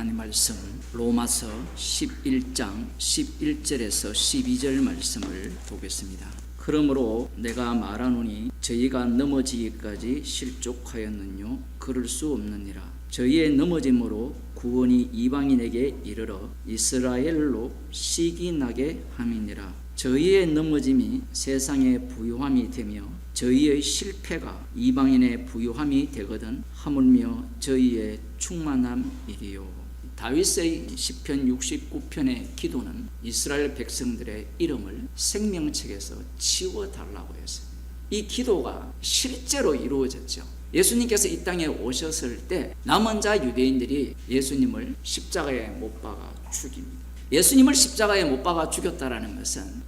하나님 말씀 로마서 11장 11절에서 12절 말씀을 보겠습니다. 그러므로 내가 말하노니 저희가 넘어지기까지 실족하였느뇨 그럴 수 없느니라. 저희의 넘어짐으로 구원이 이방인에게 이르러 이스라엘로 시기 나게 함이니라. 저희의 넘어짐이 세상의 부요함이 되며 저희의 실패가 이방인의 부요함이 되거든 하물며 저희의 충만함이리요. 다윗의 시편 69편의 기도는 이스라엘 백성들의 이름을 생명책에서 지워달라고 했습니다. 이 기도가 실제로 이루어졌죠. 예수님께서 이 땅에 오셨을 때 남은 자 유대인들이 예수님을 십자가에 못 박아 죽입니다. 예수님을 십자가에 못 박아 죽였다라는 것은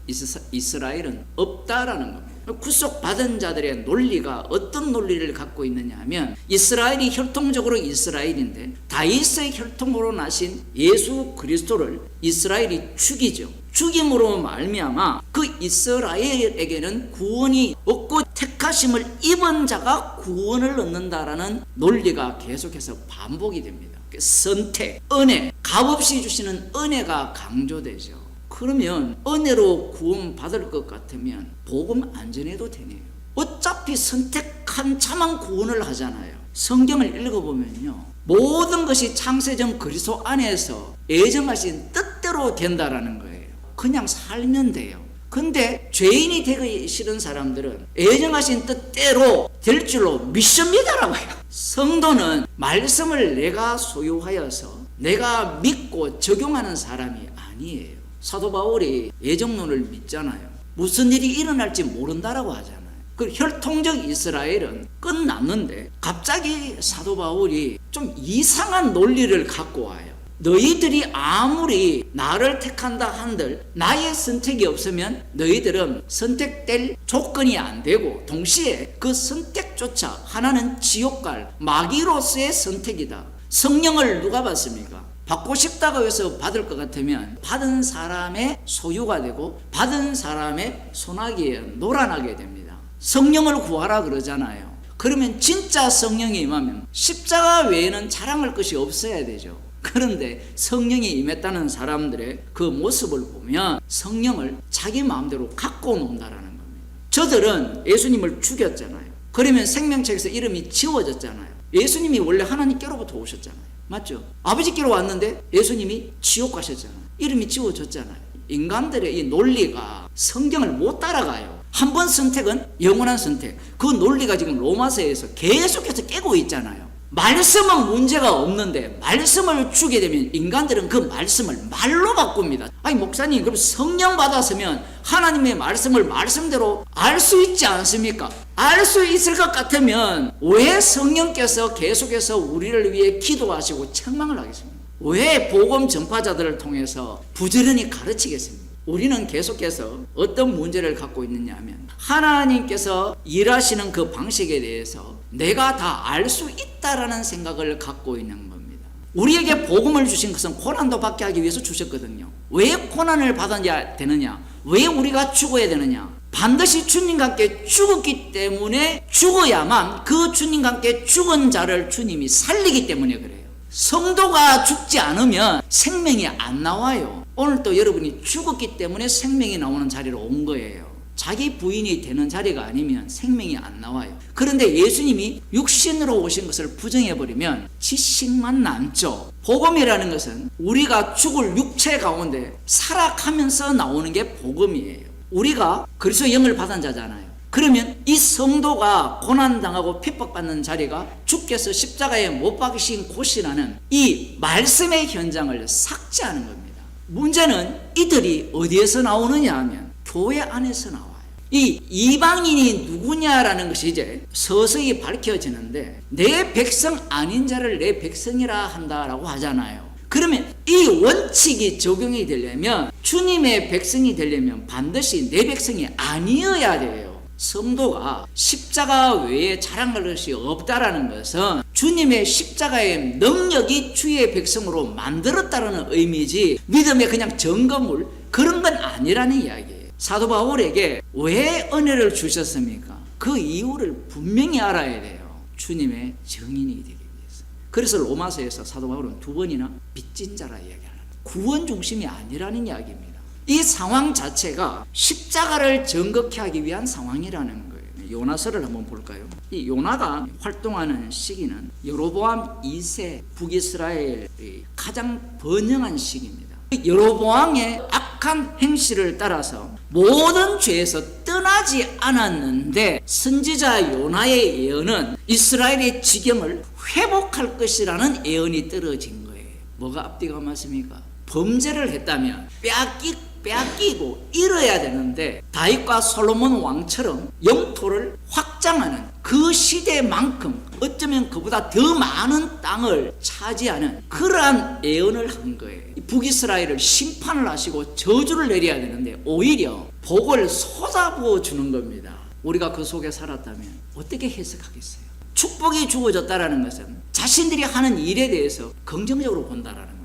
이스라엘은 없다라는 겁니다. 구속받은 자들의 논리가 어떤 논리를 갖고 있느냐 하면 이스라엘이 혈통적으로 이스라엘인데 다윗의 혈통으로 나신 예수 그리스도를 이스라엘이 죽이죠. 죽임으로 말미암아 그 이스라엘에게는 구원이 없고 택하심을 입은 자가 구원을 얻는다라는 논리가 계속해서 반복이 됩니다. 선택, 은혜, 값없이 주시는 은혜가 강조되죠. 그러면 은혜로 구원받을 것 같으면 복음 안 전해도 되네요. 어차피 선택한 자만 구원을 하잖아요. 성경을 읽어보면요, 모든 것이 창세전 그리스도 안에서 예정하신 뜻대로 된다라는 거예요. 그냥 살면 돼요. 근데 죄인이 되기 싫은 사람들은 예정하신 뜻대로 될 줄로 믿습니다라고 해요. 성도는 말씀을 내가 소유하여서 내가 믿고 적용하는 사람이 아니에요. 사도 바울이 예정론을 믿잖아요. 무슨 일이 일어날지 모른다라고 하잖아요. 그 혈통적 이스라엘은 끝났는데 갑자기 사도 바울이 좀 이상한 논리를 갖고 와요. 너희들이 아무리 나를 택한다 한들 나의 선택이 없으면 너희들은 선택될 조건이 안 되고 동시에 그 선택조차 하나는 지옥갈 마귀로서의 선택이다. 성령을 누가 받습니까? 받고 싶다고 해서 받을 것 같으면 받은 사람의 소유가 되고 받은 사람의 손아귀에 놀아나게 됩니다. 성령을 구하라 그러잖아요. 그러면 진짜 성령이 임하면 십자가 외에는 자랑할 것이 없어야 되죠. 그런데 성령이 임했다는 사람들의 그 모습을 보면 성령을 자기 마음대로 갖고 논다라는 겁니다. 저들은 예수님을 죽였잖아요. 그러면 생명책에서 이름이 지워졌잖아요. 예수님이 원래 하나님께로부터 오셨잖아요. 맞죠? 아버지께로 왔는데 예수님이 지옥 가셨잖아요. 이름이 지워졌잖아요. 인간들의 이 논리가 성경을 못 따라가요. 한 번 선택은 영원한 선택. 그 논리가 지금 로마서에서 계속해서 깨고 있잖아요. 말씀은 문제가 없는데 말씀을 주게 되면 인간들은 그 말씀을 말로 바꿉니다. 아니 목사님, 그럼 성령 받았으면 하나님의 말씀을 말씀대로 알 수 있지 않습니까? 알 수 있을 것 같으면 왜 성령께서 계속해서 우리를 위해 기도하시고 책망을 하겠습니까? 왜 복음 전파자들을 통해서 부지런히 가르치겠습니까? 우리는 계속해서 어떤 문제를 갖고 있느냐 하면 하나님께서 일하시는 그 방식에 대해서 내가 다 알 수 있다라는 생각을 갖고 있는 겁니다. 우리에게 복음을 주신 것은 고난도 받게 하기 위해서 주셨거든요. 왜 고난을 받아야 되느냐? 왜 우리가 죽어야 되느냐? 반드시 주님과 함께 죽었기 때문에 죽어야만 그 주님과 함께 죽은 자를 주님이 살리기 때문에 그래요. 성도가 죽지 않으면 생명이 안 나와요. 오늘 또 여러분이 죽었기 때문에 생명이 나오는 자리로 온 거예요. 자기 부인이 되는 자리가 아니면 생명이 안 나와요. 그런데 예수님이 육신으로 오신 것을 부정해버리면 지식만 남죠. 복음이라는 것은 우리가 죽을 육체 가운데 살아가면서 나오는 게 복음이에요. 우리가 그리스도의 영을 받은 자잖아요. 그러면 이 성도가 고난당하고 핍박받는 자리가 주께서 십자가에 못 박으신 곳이라는 이 말씀의 현장을 삭제하는 겁니다. 문제는 이들이 어디에서 나오느냐 하면 교회 안에서 나와요. 이 이방인이 누구냐라는 것이 이제 서서히 밝혀지는데 내 백성 아닌 자를 내 백성이라 한다라고 하잖아요. 그러면 이 원칙이 적용이 되려면 주님의 백성이 되려면 반드시 내 백성이 아니어야 돼요. 성도가 십자가 외에 자랑할 것이 없다라는 것은 주님의 십자가의 능력이 주의 백성으로 만들었다는 의미지 믿음의 그냥 점검물 그런 건 아니라는 이야기예요. 사도 바울에게 왜 은혜를 주셨습니까? 그 이유를 분명히 알아야 돼요. 주님의 증인이 되기 위해서. 그래서 로마서에서 사도 바울은 두 번이나 빚진 자라 이야기하는 구원 중심이 아니라는 이야기입니다. 이 상황 자체가 십자가를 정극케 하기 위한 상황이라는 거예요. 요나서를 한번 볼까요? 이 요나가 활동하는 시기는 여로보암 2세 북이스라엘의 가장 번영한 시기입니다. 여로보암의 악한 행실을 따라서 모든 죄에서 떠나지 않았는데 선지자 요나의 예언은 이스라엘의 지경을 회복할 것이라는 예언이 떨어진 거예요. 뭐가 앞뒤가 맞습니까? 범죄를 했다면 빼앗기고 잃어야 되는데 다윗과 솔로몬 왕처럼 영토를 확장하는 그 시대만큼 어쩌면 그보다 더 많은 땅을 차지하는 그러한 예언을 한 거예요. 북이스라엘을 심판을 하시고 저주를 내려야 되는데 오히려 복을 쏟아부어 주는 겁니다. 우리가 그 속에 살았다면 어떻게 해석하겠어요? 축복이 주어졌다는 것은 자신들이 하는 일에 대해서 긍정적으로 본다라는 겁니다.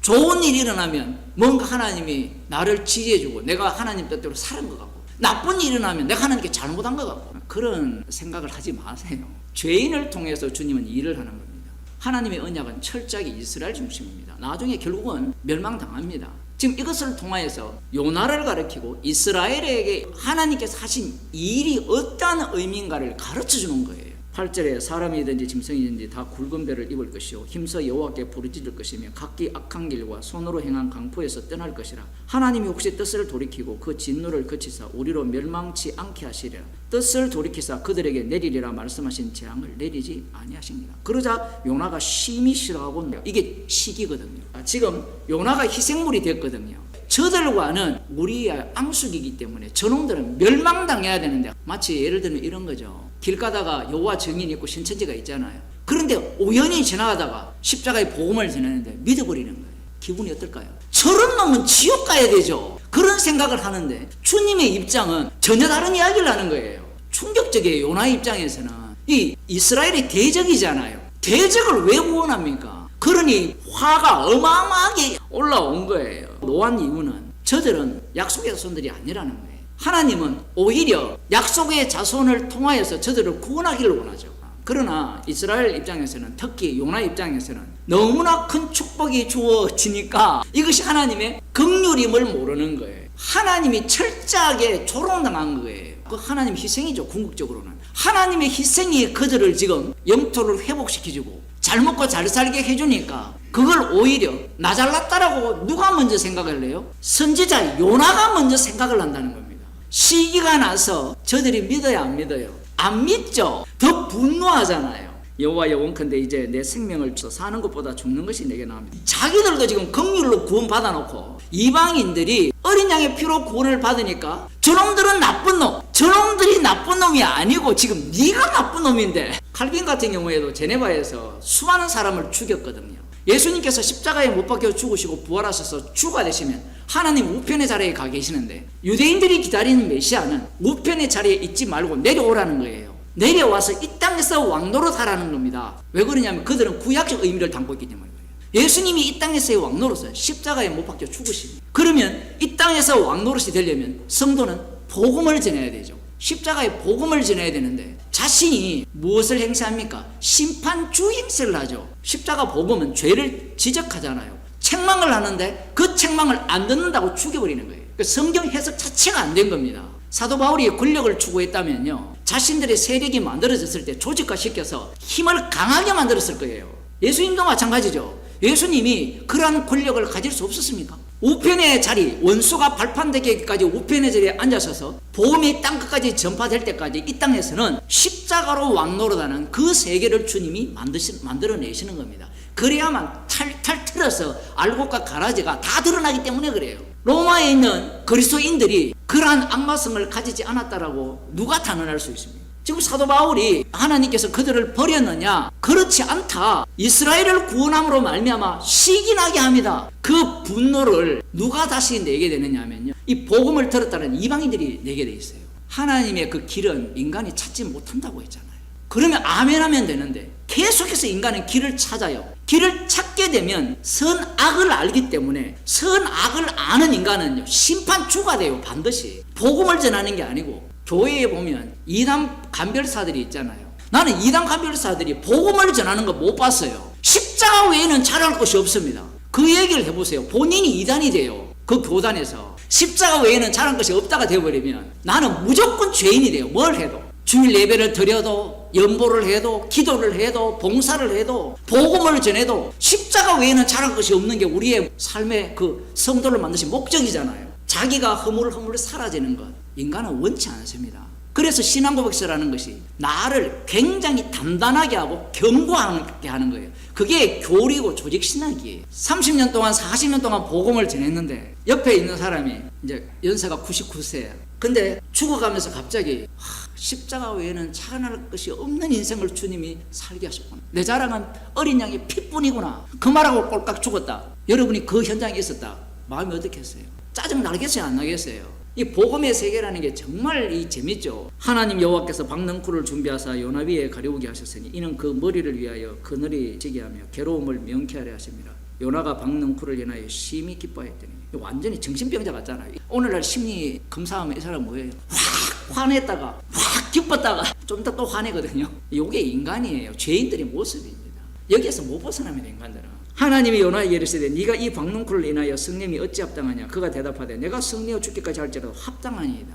좋은 일이 일어나면 뭔가 하나님이 나를 지지해주고 내가 하나님 뜻대로 살은 것 같고, 나쁜 일이 일어나면 내가 하나님께 잘못한 것 같고, 그런 생각을 하지 마세요. 죄인을 통해서 주님은 일을 하는 겁니다. 하나님의 언약은 철저하게 이스라엘 중심입니다. 나중에 결국은 멸망당합니다. 지금 이것을 통하여서 요나를 가르치고 이스라엘에게 하나님께서 하신 일이 어떠한 의미인가를 가르쳐주는 거예요. 8절에 사람이든지 짐승이든지 다 굵은 배를 입을 것이요 힘써 여호와께 부르짖을 것이며 각기 악한 길과 손으로 행한 강포에서 떠날 것이라. 하나님이 혹시 뜻을 돌이키고 그 진노를 그치사 우리로 멸망치 않게 하시리라. 뜻을 돌이키사 그들에게 내리리라 말씀하신 재앙을 내리지 아니하십니다. 그러자 요나가 심히 싫어하고, 이게 시기거든요. 지금 요나가 희생물이 됐거든요. 저들과는 우리의 앙숙이기 때문에 저놈들은 멸망당해야 되는데, 마치 예를 들면 이런 거죠. 길 가다가 여호와 증인 있고 신천지가 있잖아요. 그런데 우연히 지나가다가 십자가의 복음을 전하는데 믿어버리는 거예요. 기분이 어떨까요? 저런 놈은 지옥 가야 되죠. 그런 생각을 하는데 주님의 입장은 전혀 다른 이야기를 하는 거예요. 충격적이에요. 요나의 입장에서는 이 이스라엘의 대적이잖아요. 대적을 왜 구원합니까? 그러니 화가 어마어마하게 올라온 거예요. 노한 이유는 저들은 약속의 자손들이 아니라는 거예요. 하나님은 오히려 약속의 자손을 통하여서 저들을 구원하기를 원하죠. 그러나 이스라엘 입장에서는, 특히 요나 입장에서는 너무나 큰 축복이 주어지니까 이것이 하나님의 긍휼임을 모르는 거예요. 하나님이 철저하게 조롱당한 거예요. 그 하나님 희생이죠. 궁극적으로는 하나님의 희생이 그들을 지금 영토를 회복시켜주고 잘 먹고 잘 살게 해주니까 그걸 오히려 나 잘났다라고 누가 먼저 생각을 해요? 선지자 요나가 먼저 생각을 한다는 겁니다. 시기가 나서 저들이 믿어야 안 믿어요? 안 믿죠. 더 분노하잖아요. 여호와 여원컨대 이제 내 생명을 사는 것보다 죽는 것이 내게 나옵니다. 자기들도 지금 긍휼로 구원 받아놓고 이방인들이 어린 양의 피로 구원을 받으니까 저놈들은 나쁜 놈, 저놈들이 나쁜 놈이 아니고 지금 네가 나쁜 놈인데. 칼빈 같은 경우에도 제네바에서 수많은 사람을 죽였거든요. 예수님께서 십자가에 못 박혀 죽으시고 부활하셔서 주가 되시면 하나님 우편의 자리에 가 계시는데 유대인들이 기다리는 메시아는 우편의 자리에 있지 말고 내려오라는 거예요. 내려와서 이 땅에서 왕노릇 하라는 겁니다. 왜 그러냐면 그들은 구약적 의미를 담고 있기 때문에 그래요. 예수님이 이 땅에서의 왕노릇을 십자가에 못 박혀 죽으시니, 그러면 이 땅에서 왕노릇이 되려면 성도는 복음을 전해야 되죠. 십자가의 복음을 전해야 되는데 자신이 무엇을 행세합니까? 심판주 행세를 하죠. 십자가 복음은 죄를 지적하잖아요. 책망을 하는데 그 책망을 안 듣는다고 죽여버리는 거예요. 성경 해석 자체가 안 된 겁니다. 사도 바울이 권력을 추구했다면요, 자신들의 세력이 만들어졌을 때 조직화시켜서 힘을 강하게 만들었을 거예요. 예수님도 마찬가지죠. 예수님이 그러한 권력을 가질 수 없었습니까? 우편의 자리, 원수가 발판되기까지 우편의 자리에 앉아서서 복음이 땅끝까지 전파될 때까지 이 땅에서는 십자가로 왕노릇하는 그 세계를 주님이 만들어내시는 겁니다. 그래야만 탈탈 틀어서 알곡과 가라지가 다 드러나기 때문에 그래요. 로마에 있는 그리스도인들이 그러한 악마성을 가지지 않았다라고 누가 단언할 수 있습니까? 지금 사도 바울이 하나님께서 그들을 버렸느냐? 그렇지 않다. 이스라엘을 구원함으로 말미암아 시기나게 합니다. 그 분노를 누가 다시 내게 되느냐 하면요, 이 복음을 들었다는 이방인들이 내게 돼 있어요. 하나님의 그 길은 인간이 찾지 못한다고 했잖아요. 그러면 아멘 하면 되는데 계속해서 인간은 길을 찾아요. 길을 찾게 되면 선악을 알기 때문에 선악을 아는 인간은요, 심판주가 돼요. 반드시 복음을 전하는 게 아니고. 교회에 보면 이단 간별사들이 있잖아요. 나는 이단 간별사들이 복음을 전하는 거 못 봤어요. 십자가 외에는 자랑할 것이 없습니다. 그 얘기를 해보세요. 본인이 이단이 돼요. 그 교단에서 십자가 외에는 자랑할 것이 없다가 되어버리면 나는 무조건 죄인이 돼요. 뭘 해도, 주일 예배를 드려도, 연보를 해도, 기도를 해도, 봉사를 해도, 복음을 전해도 십자가 외에는 자랑할 것이 없는 게 우리의 삶의 그 성도를 만드신 목적이잖아요. 자기가 허물허물 사라지는 것, 인간은 원치 않습니다. 그래서 신앙고백서라는 것이 나를 굉장히 단단하게 하고 견고하게 하는 거예요. 그게 교리고 조직신학이에요. 30년 동안 40년 동안 복음을 전했는데 옆에 있는 사람이 이제 연세가 99세야. 근데 죽어가면서 갑자기 십자가 외에는 자랑할 것이 없는 인생을 주님이 살게 하셨구나. 내 자랑은 어린 양의 피뿐이구나. 그 말하고 꼴깍 죽었다. 여러분이 그 현장에 있었다. 마음이 어떻겠어요? 짜증 나겠어요? 안 나겠어요? 이 복음의 세계라는 게 정말 재밌죠. 하나님 여호와께서 박넝쿨을 준비하사 요나 위에 가려우게 하셨으니 이는 그 머리를 위하여 그늘이 지게 하며 괴로움을 명쾌하려 하십니다. 요나가 박넝쿨을 인하여 심히 기뻐했더니 완전히 정신병자 같잖아요. 오늘날 심리 검사하면 이 사람 뭐예요? 확 화냈다가 확 기뻤다가 좀 이따 또 화내거든요. 이게 인간이에요. 죄인들의 모습입니다. 여기에서 못 벗어납니다. 인간들은. 하나님이 요나에게 이르시되 네가 이 박넝쿨을 인하여 성령이 어찌 합당하냐. 그가 대답하되 내가 성내어 죽기까지 할지라도 합당하니이다.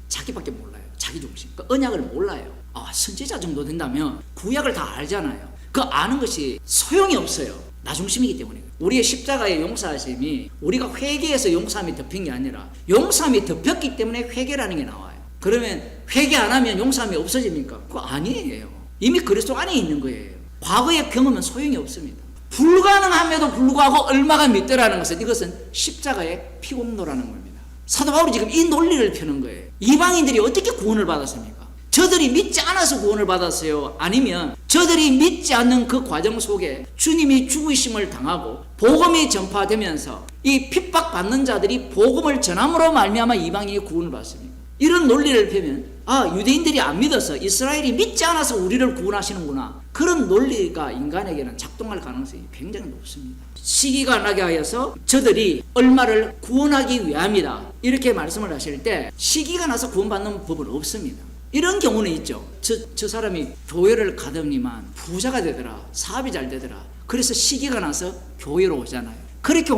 자기밖에 몰라요. 자기 중심. 그 언약을 몰라요. 선지자 정도 된다면 구약을 다 알잖아요. 그 아는 것이 소용이 없어요. 나 중심이기 때문에. 우리의 십자가의 용서하심이 우리가 회개해서 용서함이 덮인 게 아니라 용서함이 덮였기 때문에 회개라는 게 나와요. 그러면 회개 안 하면 용서함이 없어집니까? 그거 아니에요. 이미 그리스도 안에 있는 거예요. 과거의 경험은 소용이 없습니다. 불가능함에도 불구하고 얼마가 믿더라는 것은 이것은 십자가의 피공로라는 겁니다. 사도 바울이 지금 이 논리를 펴는 거예요. 이방인들이 어떻게 구원을 받았습니까? 저들이 믿지 않아서 구원을 받았어요? 아니면 저들이 믿지 않는 그 과정 속에 주님이 죽으심을 당하고 복음이 전파되면서 이 핍박받는 자들이 복음을 전함으로 말미암아 이방인이 구원을 받습니다. 이런 논리를 펴면 유대인들이 안 믿어서 이스라엘이 믿지 않아서 우리를 구원하시는구나. 그런 논리가 인간에게는 작동할 가능성이 굉장히 높습니다. 시기가 나게 하여서 저들이 얼마를 구원하기 위함이다. 이렇게 말씀을 하실 때 시기가 나서 구원받는 법은 없습니다. 이런 경우는 있죠. 저 사람이 교회를 가더니만 부자가 되더라. 사업이 잘 되더라. 그래서 시기가 나서 교회로 오잖아요. 그렇게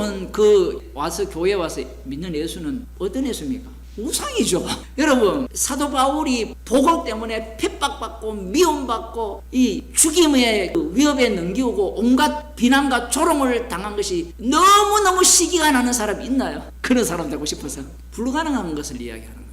와서 교회에 와서 믿는 예수는 어떤 예수입니까? 우상이죠. 여러분, 사도 바울이 복음 때문에 핍박받고 미움받고 이 죽임의 위협에 넘기고 온갖 비난과 조롱을 당한 것이 너무너무 시기가 나는 사람이 있나요? 그런 사람 되고 싶어서 불가능한 것을 이야기하는 겁니다.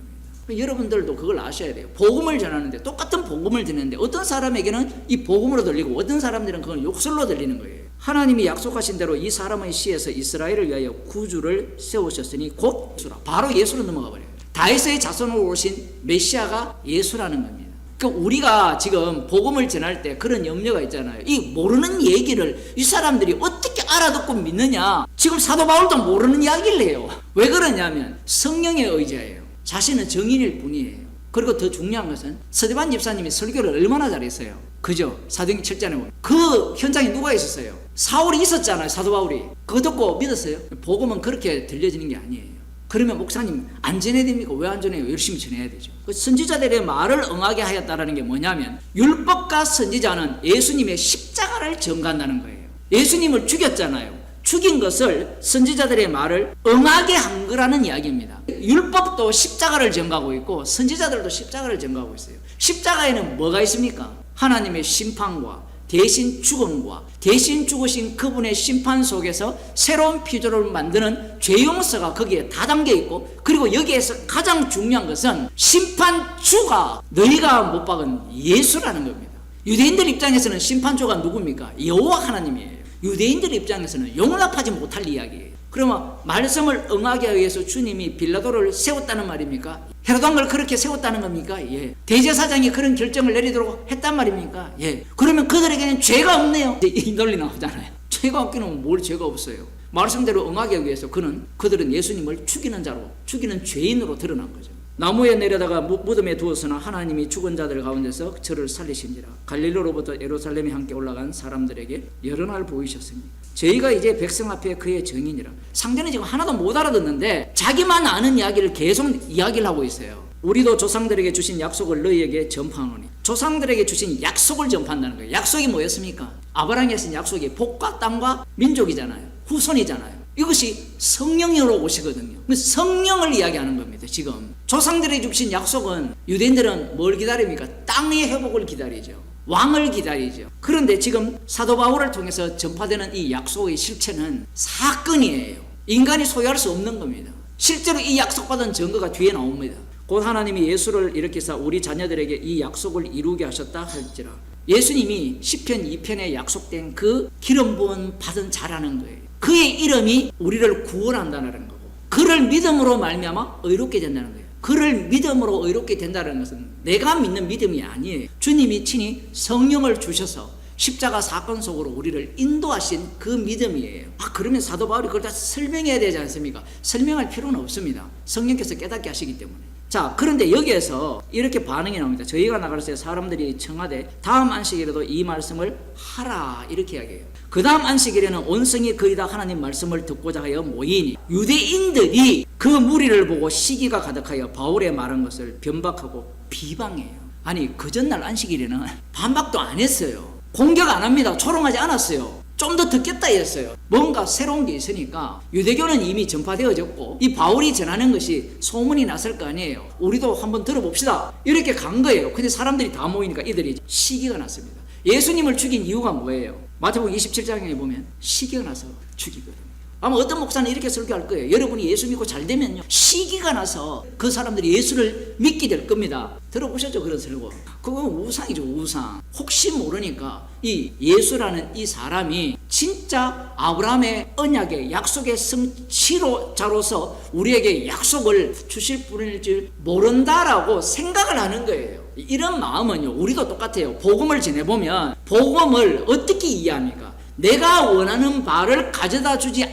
여러분들도 그걸 아셔야 돼요. 복음을 전하는데 똑같은 복음을 듣는데 어떤 사람에게는 이 복음으로 들리고 어떤 사람들은 그건 욕설로 들리는 거예요. 하나님이 약속하신 대로 이 사람의 씨에서 이스라엘을 위하여 구주를 세우셨으니 곧 예수라. 바로 예수로 넘어가 버려요. 다윗의 자손으로 오신 메시아가 예수라는 겁니다. 그러니까 우리가 지금 복음을 전할 때 그런 염려가 있잖아요. 이 모르는 얘기를 이 사람들이 어떻게 알아듣고 믿느냐. 지금 사도 바울도 모르는 이야기를 해요. 왜 그러냐면 성령에 의지해요. 자신은 정인일 뿐이에요. 그리고 더 중요한 것은 스데반 집사님이 설교를 얼마나 잘했어요. 그죠? 사도행전 7장에 보면 그 현장에 누가 있었어요? 사울이 있었잖아요. 사도 바울이. 그거 듣고 믿었어요? 복음은 그렇게 들려지는 게 아니에요. 그러면 목사님 안 전해야 됩니까? 왜 안 전해요? 열심히 전해야 되죠. 그 선지자들의 말을 응하게 하였다는 게 뭐냐면 율법과 선지자는 예수님의 십자가를 전가한다는 거예요. 예수님을 죽였잖아요. 죽인 것을 선지자들의 말을 응하게 한 거라는 이야기입니다. 율법도 십자가를 전가하고 있고 선지자들도 십자가를 전가하고 있어요. 십자가에는 뭐가 있습니까? 하나님의 심판과 대신 죽음과 대신 죽으신 그분의 심판 속에서 새로운 피조를 만드는 죄 용서가 거기에 다 담겨 있고, 그리고 여기에서 가장 중요한 것은 심판주가 너희가 못 박은 예수라는 겁니다. 유대인들 입장에서는 심판주가 누굽니까? 여호와 하나님이에요. 유대인들 입장에서는 용납하지 못할 이야기예요. 그러면 말씀을 응하기 위해서 주님이 빌라도를 세웠다는 말입니까? 헤롯 왕을 그렇게 세웠다는 겁니까? 예. 대제사장이 그런 결정을 내리도록 했단 말입니까? 예. 그러면 그들에게는 죄가 없네요. 이 논리 나오잖아요. 죄가 없기는 뭘 죄가 없어요. 말씀대로 응하기 위해서 그들은 예수님을 죽이는 자로, 죽이는 죄인으로 드러난 거죠. 나무에 내려다가 무덤에 두었으나 하나님이 죽은 자들 가운데서 저를 살리신지라. 갈릴리로부터 예루살렘에 함께 올라간 사람들에게 여러 날 보이셨습니다. 저희가 이제 백성 앞에 그의 증인이라. 상대는 지금 하나도 못 알아듣는데 자기만 아는 이야기를 계속 이야기를 하고 있어요. 우리도 조상들에게 주신 약속을 너희에게 전파하노니. 조상들에게 주신 약속을 전파한다는 거예요. 약속이 뭐였습니까? 아브라함이 했은 약속이 복과 땅과 민족이잖아요. 후손이잖아요. 이것이 성령으로 오시거든요. 성령을 이야기하는 겁니다. 지금 조상들이 주신 약속은 유대인들은 뭘 기다립니까? 땅의 회복을 기다리죠. 왕을 기다리죠. 그런데 지금 사도 바울을 통해서 전파되는 이 약속의 실체는 사건이에요. 인간이 소유할 수 없는 겁니다. 실제로 이 약속받은 증거가 뒤에 나옵니다. 곧 하나님이 예수를 일으키사 우리 자녀들에게 이 약속을 이루게 하셨다 할지라. 예수님이 시편 2편에 약속된 그 기름 부음 받은 자라는 거예요. 그의 이름이 우리를 구원한다는 거고, 그를 믿음으로 말미암아 의롭게 된다는 거예요. 그를 믿음으로 의롭게 된다는 것은 내가 믿는 믿음이 아니에요. 주님이 친히 성령을 주셔서 십자가 사건 속으로 우리를 인도하신 그 믿음이에요. 그러면 사도 바울이 그걸 다 설명해야 되지 않습니까? 설명할 필요는 없습니다. 성령께서 깨닫게 하시기 때문에. 자, 그런데 여기에서 이렇게 반응이 나옵니다. 저희가 나갈 때 사람들이 청하되 다음 안식일에도 이 말씀을 하라 이렇게 이야기해요. 그 다음 안식일에는 온성이 거의 다 하나님 말씀을 듣고자 하여 모이니 유대인들이 그 무리를 보고 시기가 가득하여 바울의 말한 것을 변박하고 비방해요. 아니 그 전날 안식일에는 반박도 안 했어요. 공격 안 합니다. 조롱하지 않았어요. 좀 더 듣겠다 했어요. 뭔가 새로운 게 있으니까 유대교는 이미 전파되어졌고 이 바울이 전하는 것이 소문이 났을 거 아니에요. 우리도 한번 들어봅시다. 이렇게 간 거예요. 근데 사람들이 다 모이니까 이들이 시기가 났습니다. 예수님을 죽인 이유가 뭐예요? 마태복음 27장에 보면 시기가 나서 죽이거든요. 아마 어떤 목사는 이렇게 설교할 거예요. 여러분이 예수 믿고 잘 되면요, 시기가 나서 그 사람들이 예수를 믿게 될 겁니다. 들어보셨죠? 그런 설교. 그건 우상이죠, 우상. 혹시 모르니까 이 예수라는 이 사람이 진짜 아브라함의 언약의 약속의 성취자로서 우리에게 약속을 주실 분일 줄 모른다라고 생각을 하는 거예요. 이런 마음은요, 우리도 똑같아요. 복음을 전해보면 복음을 어떻게 이해합니까? 내가 원하는 바를 가져다 주지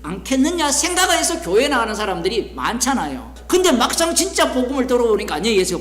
않겠느냐 생각해서 교회 나가는 사람들이 많잖아요. 근데 막상 진짜 복음을 들어보니까 안녕히 계세요.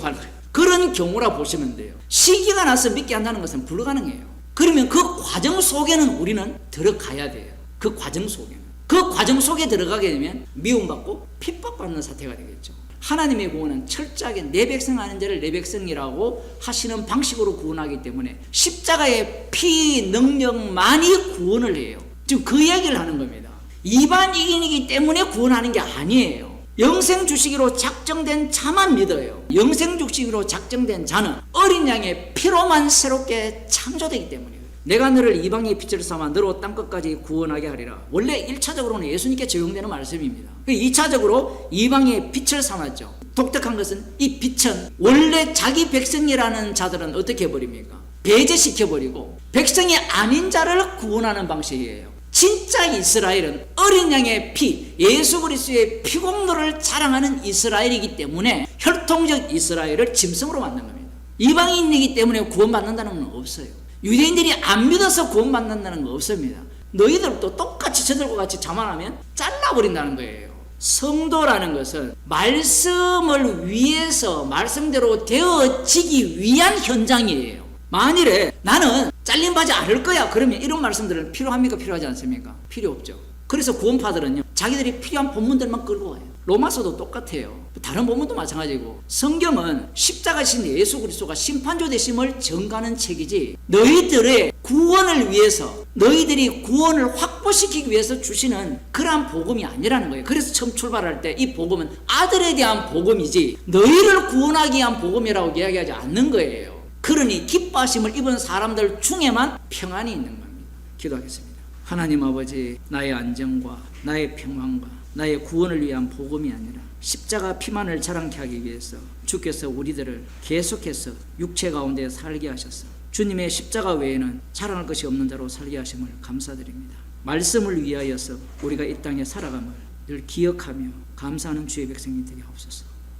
그런 경우라 보시면 돼요. 시기가 나서 믿게 한다는 것은 불가능해요. 그러면 그 과정 속에는 우리는 들어가야 돼요. 그 과정 속에는. 그 과정 속에 들어가게 되면 미움받고 핍박받는 사태가 되겠죠. 하나님의 구원은 철저하게 내 백성 아닌 자를 내 백성이라고 하시는 방식으로 구원하기 때문에 십자가의 피 능력만이 구원을 해요. 지금 그 얘기를 하는 겁니다. 이방인이기 때문에 구원하는 게 아니에요. 영생 주시기로 작정된 자만 믿어요. 영생 주시기로 작정된 자는 어린 양의 피로만 새롭게 창조되기 때문이에요. 내가 너를 이방의 빛을 삼아 너로 땅끝까지 구원하게 하리라. 원래 1차적으로는 예수님께 적용되는 말씀입니다. 2차적으로 이방의 빛을 삼았죠. 독특한 것은 이 빛은 원래 자기 백성이라는 자들은 어떻게 해버립니까? 배제시켜버리고 백성이 아닌 자를 구원하는 방식이에요. 진짜 이스라엘은 어린 양의 피, 예수 그리스도의 피공로를 자랑하는 이스라엘이기 때문에 혈통적 이스라엘을 짐승으로 만든 겁니다. 이방인이기 때문에 구원받는다는 건 없어요. 유대인들이 안 믿어서 구원받는다는 건 없습니다. 너희들도 똑같이 저들과 같이 자만하면 잘라버린다는 거예요. 성도라는 것은 말씀을 위해서 말씀대로 되어지기 위한 현장이에요. 만일에 나는 잘린 바지 않을 거야 그러면 이런 말씀들은 필요합니까? 필요하지 않습니까? 필요 없죠. 그래서 구원파들은요, 자기들이 필요한 본문들만 끌고 와요. 로마서도 똑같아요. 다른 본문도 마찬가지고, 성경은 십자가신 예수 그리스도가 심판조 되심을 전가하는 책이지 너희들의 구원을 위해서, 너희들이 구원을 확보시키기 위해서 주시는 그러한 복음이 아니라는 거예요. 그래서 처음 출발할 때 이 복음은 아들에 대한 복음이지 너희를 구원하기 위한 복음이라고 이야기하지 않는 거예요. 그러니 기뻐하심을 입은 사람들 중에만 평안이 있는 겁니다. 기도하겠습니다. 하나님 아버지, 나의 안정과 나의 평안과 나의 구원을 위한 복음이 아니라 십자가 피만을 자랑케 하기 위해서 주께서 우리들을 계속해서 육체 가운데 살게 하셔서 주님의 십자가 외에는 자랑할 것이 없는 자로 살게 하심을 감사드립니다. 말씀을 위하여서 우리가 이 땅에 살아감을 늘 기억하며 감사하는 주의 백성이 되게 하옵소서.